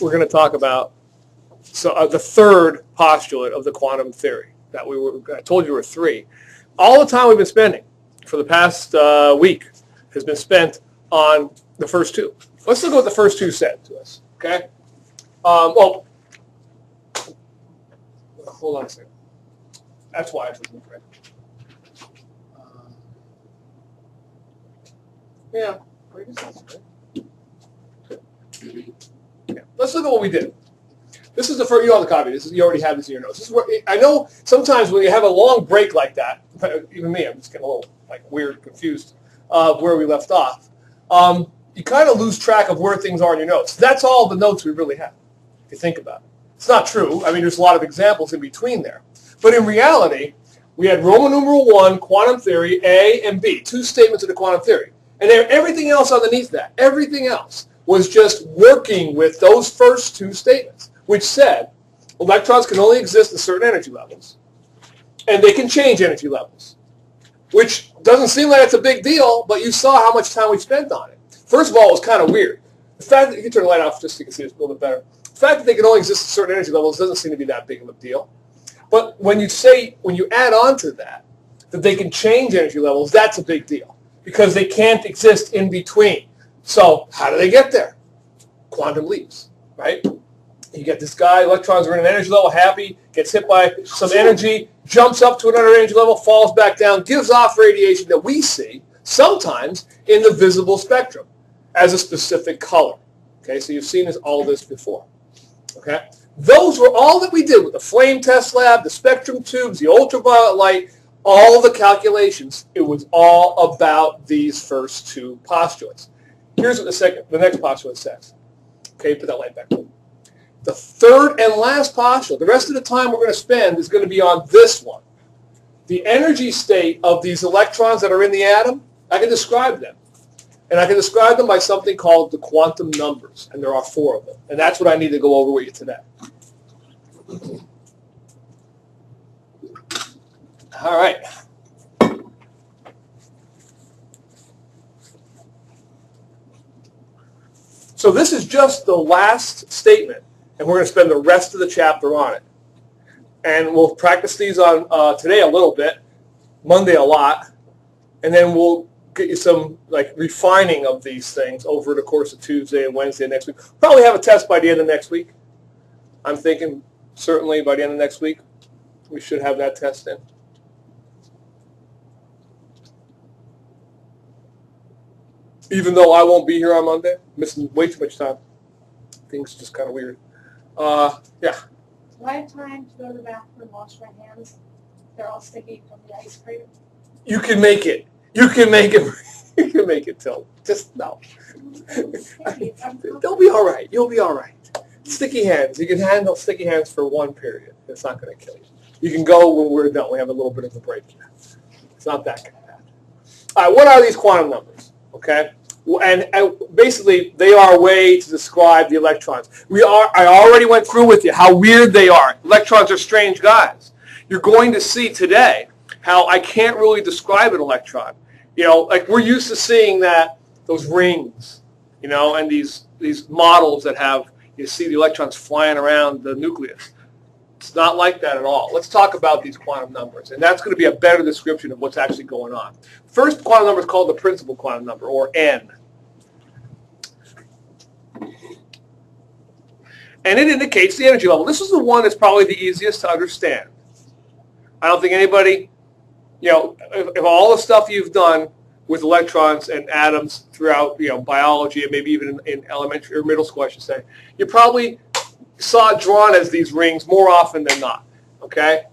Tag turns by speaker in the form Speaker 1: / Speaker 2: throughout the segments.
Speaker 1: we're going to talk about the third postulate of the quantum theory that I told you were three. All the time we've been spending for the past week has been spent on the first two. Let's look at what the first two said to us. Okay. Well, hold on a second. That's why I wasn't correct. Yeah. Yeah. Let's look at what we did. This is the first. You all have the copy. You already have this in your notes. This is where I know sometimes when you have a long break like that, even me, I'm just getting a little weird, confused where we left off. You kind of lose track of where things are in your notes. That's all the notes we really have, if you think about it. It's not true. I mean, there's a lot of examples in between there. But in reality, we had Roman numeral 1, quantum theory, A and B, two statements of the quantum theory. And then everything else underneath that, everything else was just working with those first two statements, which said electrons can only exist at certain energy levels, and they can change energy levels, which doesn't seem like it's a big deal, but you saw how much time we spent on it. First of all, it was kind of weird. The fact that you can turn the light off just so you can see this a little bit better. The fact that they can only exist at certain energy levels doesn't seem to be that big of a deal. But when you add on to that they can change energy levels, that's a big deal because they can't exist in between. So how do they get there? Quantum leaps, right? You get this guy, electrons are in an energy level, happy, gets hit by some energy, jumps up to another energy level, falls back down, gives off radiation that we see sometimes in the visible spectrum as a specific color. Okay, so you've seen all of this before. Okay, those were all that we did with the flame test lab, the spectrum tubes, the ultraviolet light, all the calculations. It was all about these first two postulates. Here's what the next postulate says. Okay, put that light back on. The third and last postulate, the rest of the time we're going to spend is going to be on this one. The energy state of these electrons that are in the atom, I can describe them. And I can describe them by something called the quantum numbers. And there are 4 of them. And that's what I need to go over with you today. All right. So this is just the last statement. And we're going to spend the rest of the chapter on it. And we'll practice these on today a little bit, Monday a lot, and then we'll get you some refining of these things over the course of Tuesday and Wednesday next week. Probably have a test by the end of next week. I'm thinking certainly by the end of next week we should have that test in. Even though I won't be here on Monday, missing way too much time. Things just kind of weird. Yeah.
Speaker 2: Do I have time to go to the bathroom and wash my hands? They're all sticky from the ice cream.
Speaker 1: You can make it. You can make it. You can make it till. Just no. They'll be all right. You'll be all right. Sticky hands. You can handle sticky hands for 1 period. It's not going to kill you. You can go when we're done. We have a little bit of a break. It's not that bad. All right. What are these quantum numbers? Okay. And basically, they are a way to describe the electrons. I already went through with you how weird they are. Electrons are strange guys. You're going to see today how I can't really describe an electron. We're used to seeing those rings, and these models that have, you see the electrons flying around the nucleus. It's not like that at all. Let's talk about these quantum numbers, and that's going to be a better description of what's actually going on. First quantum number is called the principal quantum number, or N. And it indicates the energy level. This is the one that's probably the easiest to understand. I don't think anybody, if all the stuff you've done with electrons and atoms throughout, biology and maybe even in elementary or middle school, I should say, you probably saw it drawn as these rings more often than not, okay?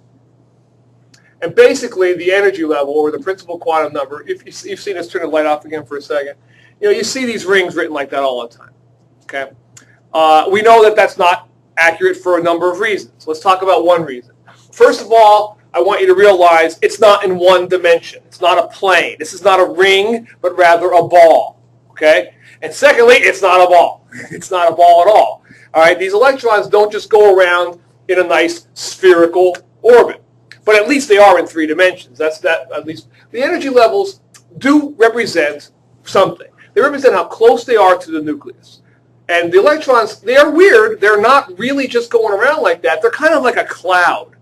Speaker 1: And basically, the energy level, or the principal quantum number, if you've seen us turn the light off again for a second, you see these rings written like that all the time, okay? We know that that's not accurate for a number of reasons. Let's talk about one reason. First of all, I want you to realize it's not in one dimension. It's not a plane. This is not a ring, but rather a ball, okay? And secondly, it's not a ball. It's not a ball at all. All right, these electrons don't just go around in a nice spherical orbit, but at least they are in 3 dimensions. At least the energy levels do represent something. They represent how close they are to the nucleus. And the electrons, they are weird. They're not really just going around like that. They're kind of like a cloud.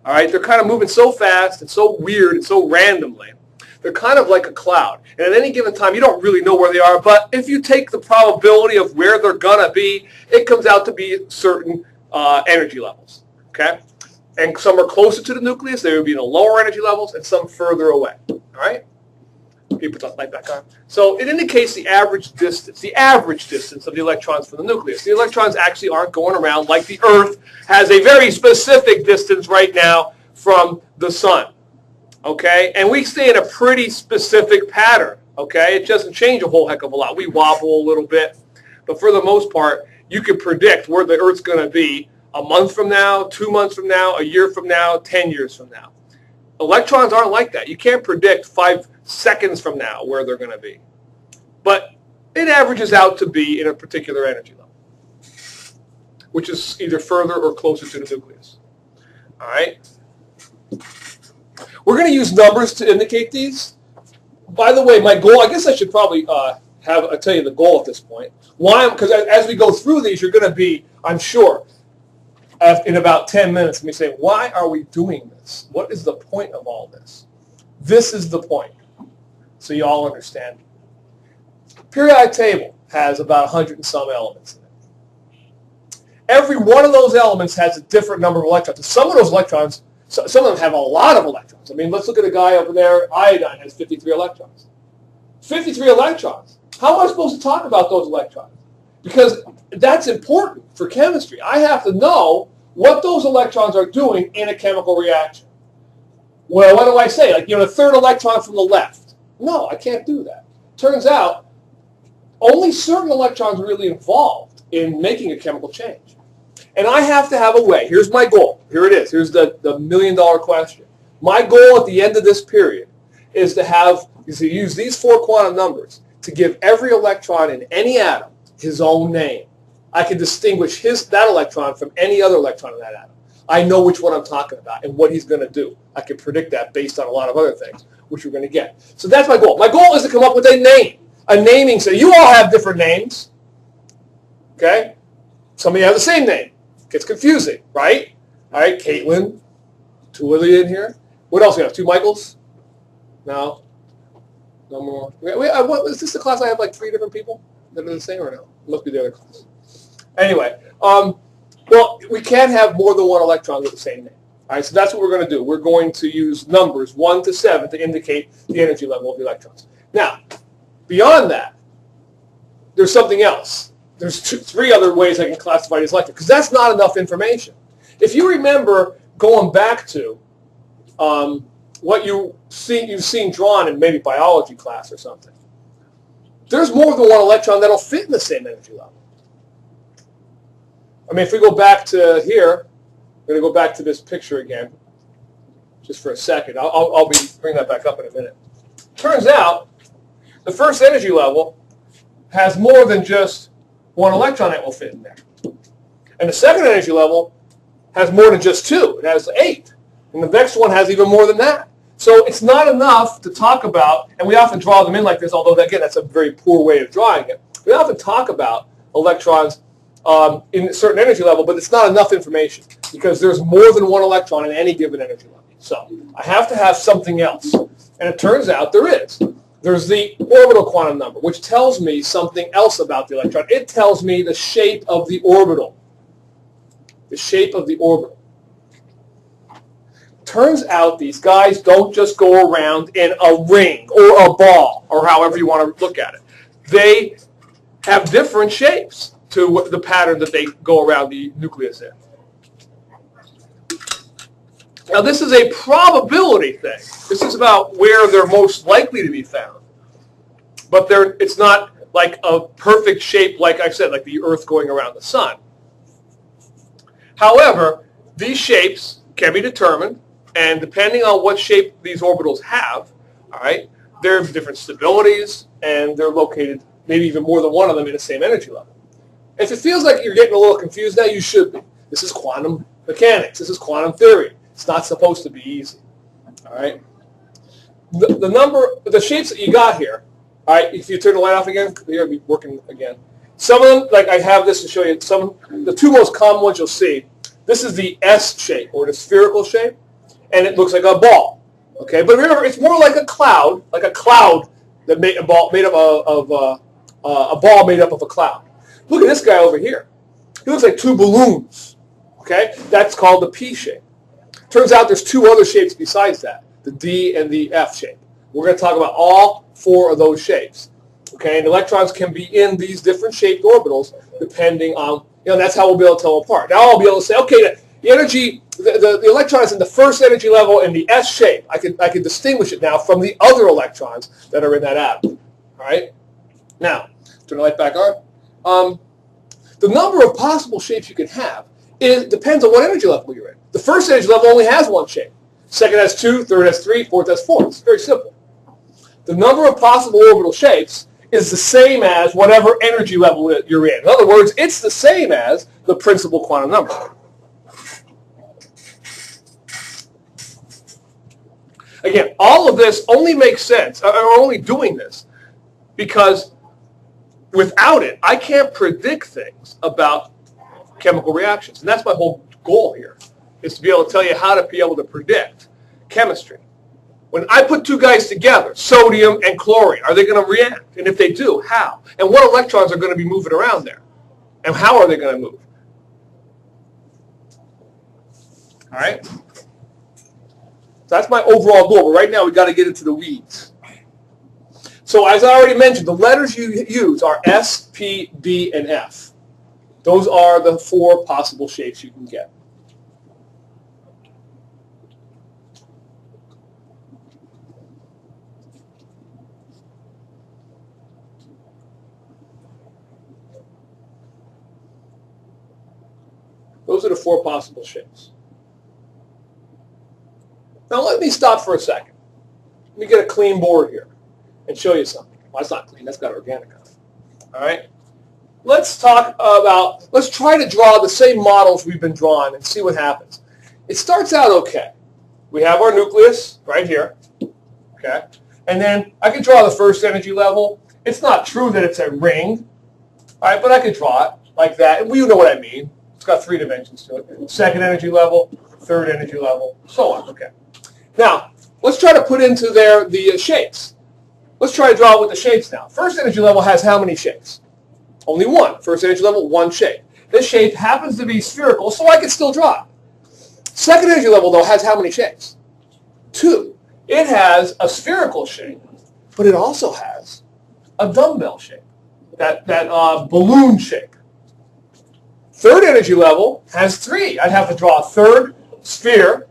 Speaker 1: All right? They're kind of moving so fast and so weird and so randomly. They're kind of like a cloud. And at any given time, you don't really know where they are. But if you take the probability of where they're going to be, it comes out to be certain energy levels. Okay? And some are closer to the nucleus. They would be in the lower energy levels, and some further away. All right? You put that light back on. So it indicates the average distance of the electrons from the nucleus. The electrons actually aren't going around like the Earth has a very specific distance right now from the sun. Okay? And we stay in a pretty specific pattern. Okay? It doesn't change a whole heck of a lot. We wobble a little bit. But for the most part, you can predict where the Earth's going to be a month from now, 2 months from now, a year from now, 10 years from now. Electrons aren't like that. You can't predict 5 seconds from now where they're going to be. But it averages out to be in a particular energy level, which is either further or closer to the nucleus. All right? We're going to use numbers to indicate these. By the way, my goal, I guess I should probably I'll tell you the goal at this point. Why? Because as we go through these, you're going to be, I'm sure, in about 10 minutes, me say, why are we doing this? What is the point of all this? This is the point, so you all understand. Periodic table has about 100 and some elements in it. Every one of those elements has a different number of electrons. Some of those electrons, some of them have a lot of electrons. I mean, let's look at a guy over there. Iodine has 53 electrons. 53 electrons. How am I supposed to talk about those electrons? Because that's important for chemistry. I have to know what those electrons are doing in a chemical reaction. Well, what do I say? Like, the third electron from the left. No, I can't do that. Turns out, only certain electrons are really involved in making a chemical change. And I have to have a way. Here's my goal. Here it is. Here's the million-dollar question. My goal at the end of this period is to use these 4 quantum numbers to give every electron in any atom his own name. I can distinguish that electron from any other electron in that atom. I know which one I'm talking about and what he's going to do. I can predict that based on a lot of other things, which we're going to get. So that's my goal. My goal is to come up with a name, a naming. So you all have different names. Okay? Some of you have the same name. It gets confusing, right? All right, Caitlin, 2 of you in here. What else do we have? 2 Michaels? No? No more? Is this the class I have like 3 different people that are the same or no? It must be the other class. Anyway, well, we can't have more than 1 electron with the same name. All right, so that's what we're going to do. We're going to use numbers 1 to 7 to indicate the energy level of the electrons. Now, beyond that, there's something else. There's 3 other ways I can classify these electrons, because that's not enough information. If you remember going back to what you've seen drawn in maybe biology class or something, there's more than 1 electron that'll fit in the same energy level. I mean, if we go back to here, I'm going to go back to this picture again, just for a second. I'll bring that back up in a minute. Turns out, the first energy level has more than just 1 electron that will fit in there. And the second energy level has more than just 2. It has 8. And the next one has even more than that. So it's not enough to talk about, and we often draw them in like this, although, again, that's a very poor way of drawing it. We often talk about electrons in a certain energy level, but it's not enough information because there's more than 1 electron in any given energy level. So I have to have something else. And it turns out there is. There's the orbital quantum number, which tells me something else about the electron. It tells me the shape of the orbital. The shape of the orbital. Turns out these guys don't just go around in a ring or a ball, or however you want to look at it. They have different shapes to the pattern that they go around the nucleus in. Now, this is a probability thing. This is about where they're most likely to be found. But it's not like a perfect shape, like I said, like the Earth going around the sun. However, these shapes can be determined, and depending on what shape these orbitals have, all right, there are different stabilities, and they're located, maybe even more than 1 of them, in the same energy level. If it feels like you're getting a little confused now, you should be. This is quantum mechanics. This is quantum theory. It's not supposed to be easy. All right. The shapes that you got here. All right. If you turn the light off again, here, it'll be working again. Some of them, like I have this to show you, the two most common ones you'll see. This is the S shape, or the spherical shape, and it looks like a ball. Okay, but remember, it's more like a cloud that made a ball made up of a ball made up of a cloud. Look at this guy over here. He looks like two balloons. Okay, that's called the P shape. Turns out there's two other shapes besides that, the D and the F shape. We're going to talk about all four of those shapes. Okay, and electrons can be in these different shaped orbitals depending on, that's how we'll be able to tell them apart. Now I'll be able to say, okay, the energy, the electron is in the first energy level in the S shape. I can distinguish it now from the other electrons that are in that atom. All right? Now, turn the light back on. The number of possible shapes you can have depends on what energy level you're in. The first energy level only has one shape. Second has two, third has three, fourth has four. It's very simple. The number of possible orbital shapes is the same as whatever energy level you're in. In other words, it's the same as the principal quantum number. Again, all of this only makes sense, or only doing this, because without it, I can't predict things about chemical reactions. And that's my whole goal here, is to be able to tell you how to be able to predict chemistry. When I put two guys together, sodium and chlorine, are they going to react? And if they do, how? And what electrons are going to be moving around there? And how are they going to move? All right? So that's my overall goal. But right now, we've got to get into the weeds. So as I already mentioned, the letters you use are S, P, D, and F. Those are the four possible shapes you can get. Those are the four possible shapes. Now let me stop for a second. Let me get a clean board here and show you something. Well, that's not clean. That's got organic on it. All right? Let's try to draw the same models we've been drawing and see what happens. It starts out okay. We have our nucleus right here. Okay? And then I can draw the first energy level. It's not true that it's a ring. All right, but I could draw it like that. And you know what I mean. It's got three dimensions to it. Second energy level, third energy level, so on. Okay. Now, let's try to put into there the shapes. Let's try to draw it with the shapes now. First energy level has how many shapes? Only one. First energy level, one shape. This shape happens to be spherical, so I can still draw it. Second energy level, though, has how many shapes? Two. It has a spherical shape, but it also has a dumbbell shape, that balloon shape. Third energy level has three. I'd have to draw a third sphere,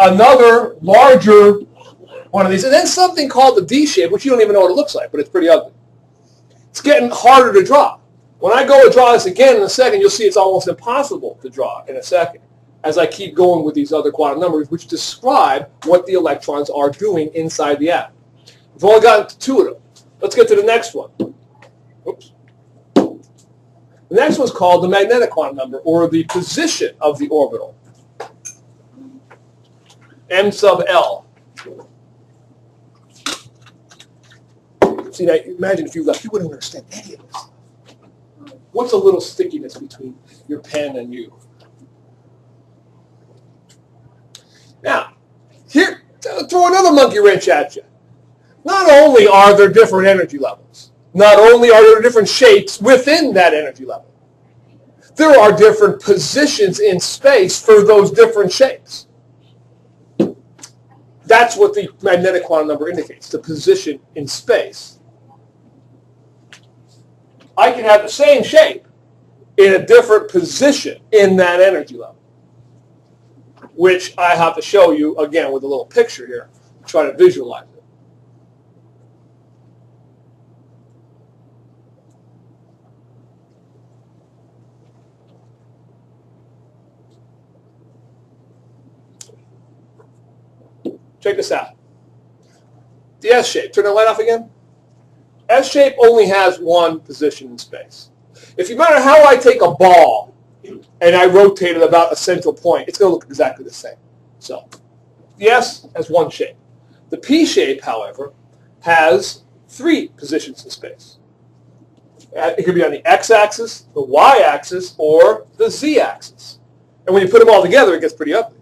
Speaker 1: another larger one of these, and then something called the D shape, which you don't even know what it looks like, but it's pretty ugly. It's getting harder to draw. When I go to draw this again in a second, you'll see it's almost impossible to draw in a second as I keep going with these other quantum numbers, which describe what the electrons are doing inside the atom. We've only gotten to two of them. Let's get to the next one. Oops. The next one's called the magnetic quantum number, or the position of the orbital. M sub L. See, now, imagine if you left, you wouldn't understand any of this. What's a little stickiness between your pen and you? Now, here, throw another monkey wrench at you. Not only are there different energy levels, not only are there different shapes within that energy level, there are different positions in space for those different shapes. That's what the magnetic quantum number indicates, the position in space. I can have the same shape in a different position in that energy level, which I have to show you, again, with a little picture here, try to visualize it. Check this out. The S shape. Turn the light off again. S shape only has one position in space. If you matter how I take a ball and I rotate it about a central point, it's going to look exactly the same. So the S has one shape. The P shape, however, has three positions in space. It could be on the x-axis, the y-axis, or the z-axis. And when you put them all together, it gets pretty ugly.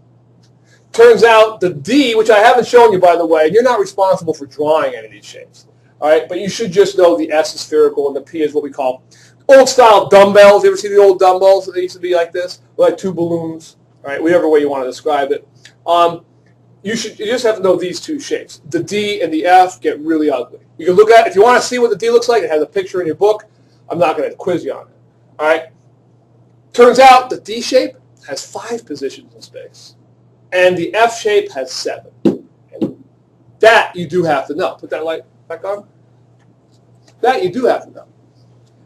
Speaker 1: Turns out the D, which I haven't shown you, by the way, you're not responsible for drawing any of these shapes. All right, but you should just know the S is spherical and the P is what we call old-style dumbbells. You ever see the old dumbbells? They used to be like this, like two balloons. All right, whatever way you want to describe it. You just have to know these two shapes. The D and the F get really ugly. You can look at it. If you want to see what the D looks like, it has a picture in your book. I'm not going to quiz you on it. All right. Turns out the D shape has 5 positions in space, and the F shape has 7. And that you do have to know. Put that light back on. That you do have to know.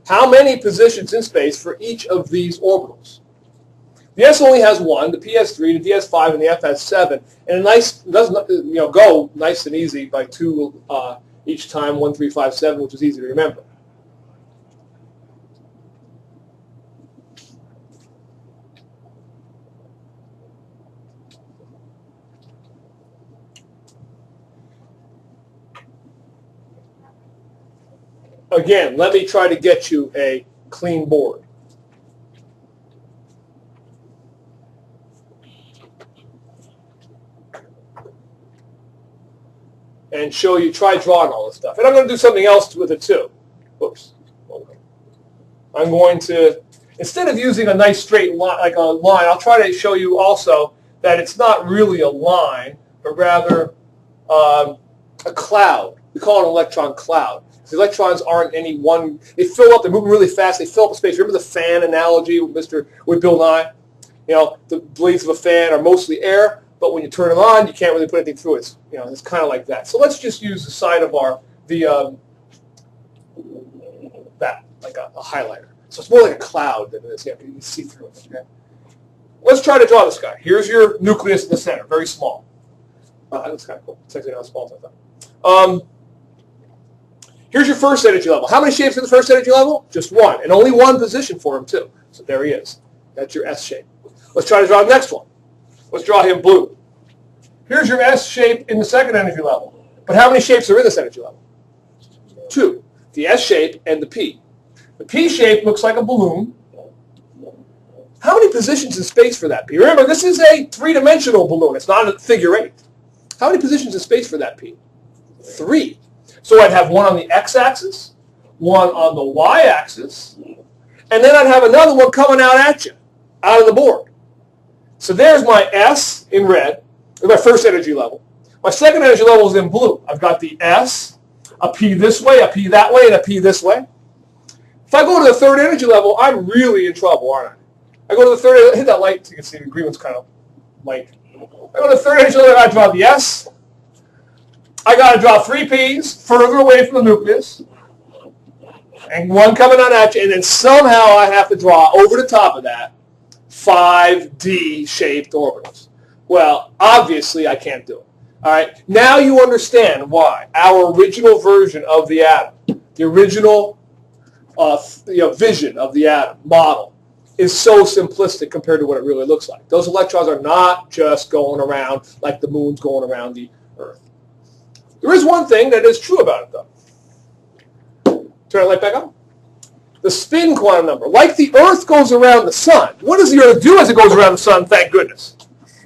Speaker 1: How many positions in space for each of these orbitals? The S only has 1, the P has 3, the D has 5, and the F has 7. And it doesn't go nice and easy by 2 each time, 1, 3, 5, 7, which is easy to remember. Again, let me try to get you a clean board. And show you, try drawing all this stuff. And I'm going to do something else with it too. Oops. I'm going to, instead of using a nice straight line, like a line, I'll try to show you also that it's not really a line, but rather a cloud. We call it an electron cloud. The electrons aren't any one, they fill up, they're moving really fast, they fill up the space. Remember the fan analogy with Bill Nye? You know, the blades of a fan are mostly air, but when you turn them on, you can't really put anything through it. You know, it's kind of like that. So let's just use the side of that, like a highlighter. So it's more like a cloud than it is. Yeah, you can see through it. Okay? Let's try to draw this guy. Here's your nucleus in the center, very small. That's kind of cool. It's actually not as small as I thought. Here's your first energy level. How many shapes in the first energy level? Just 1, and only 1 position for him too. So there he is. That's your S shape. Let's try to draw the next one. Let's draw him blue. Here's your S shape in the second energy level. But how many shapes are in this energy level? 2. The S shape and the P. The P shape looks like a balloon. How many positions in space for that P? Remember, this is a 3-dimensional balloon. It's not a figure 8. How many positions in space for that P? 3. So I'd have 1 on the x-axis, 1 on the y-axis, and then I'd have another one coming out at you, out of the board. So there's my S in red, my first energy level. My second energy level is in blue. I've got the S, a P this way, a P that way, and a P this way. If I go to the third energy level, I'm really in trouble, aren't I? I go to the third, hit that light so you can see the green one's kind of light. I go to the third energy level, I draw the S. I got to draw 3 P's further away from the nucleus, and 1 coming on at you, and then somehow I have to draw over the top of that 5 D-shaped orbitals. Well, obviously I can't do it. All right. Now you understand why our original version of the atom, the original vision of the atom model, is so simplistic compared to what it really looks like. Those electrons are not just going around like the moon's going around the Earth. There is one thing that is true about it, though. Turn the light back on. The spin quantum number. Like the Earth goes around the sun. What does the Earth do as it goes around the sun, thank goodness?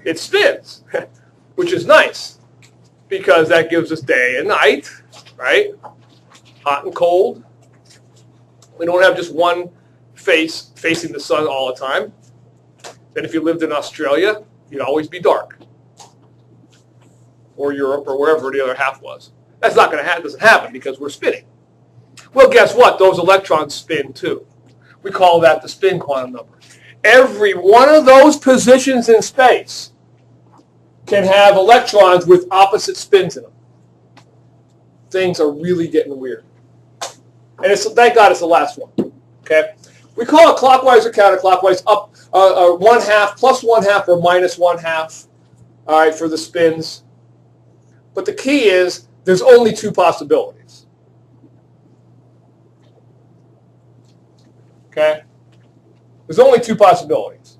Speaker 1: It spins, which is nice, because that gives us day and night, right? Hot and cold. We don't have just one face facing the sun all the time. Then if you lived in Australia, you'd always be dark. Or Europe, or wherever the other half was. That's not going to happen. Doesn't happen because we're spinning. Well, guess what? Those electrons spin too. We call that the spin quantum number. Every one of those positions in space can have electrons with opposite spins in them. Things are really getting weird. And thank God it's the last one. Okay? We call it clockwise or counterclockwise, up 1/2, plus 1/2, or minus 1/2. All right, for the spins. But the key is there's only 2 possibilities. Okay? There's only 2 possibilities.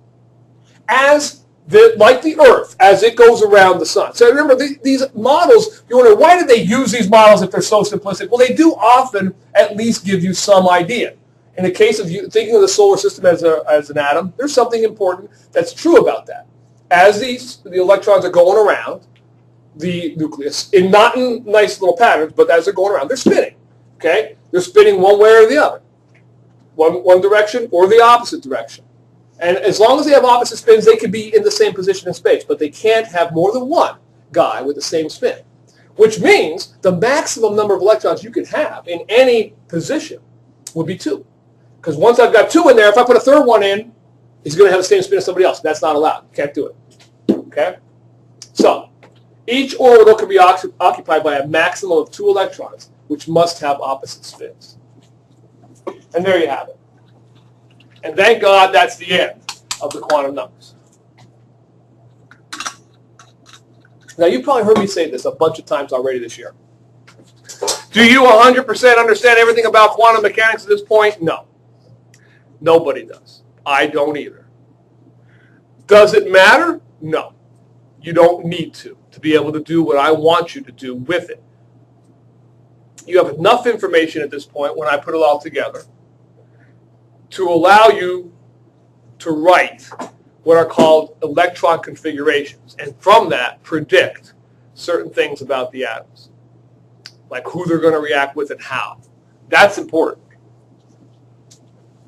Speaker 1: Like the Earth, as it goes around the sun. So remember, these models, you wonder, why did they use these models if they're so simplistic? Well, they do often at least give you some idea. In the case of you thinking of the solar system as an atom, there's something important that's true about that. As the electrons are going around the nucleus, not in nice little patterns, but as they're going around, they're spinning. Okay? They're spinning one way or the other. One direction or the opposite direction. And as long as they have opposite spins, they can be in the same position in space, but they can't have more than one guy with the same spin, which means the maximum number of electrons you can have in any position would be 2. Because once I've got 2 in there, if I put a third one in, it's going to have the same spin as somebody else. That's not allowed. You can't do it. Okay? So, each orbital can be occupied by a maximum of 2 electrons, which must have opposite spins. And there you have it. And thank God that's the end of the quantum numbers. Now, you've probably heard me say this a bunch of times already this year. Do you 100% understand everything about quantum mechanics at this point? No. Nobody does. I don't either. Does it matter? No. You don't need to be able to do what I want you to do with it. You have enough information at this point when I put it all together to allow you to write what are called electron configurations, and from that predict certain things about the atoms, like who they're going to react with and how. That's important.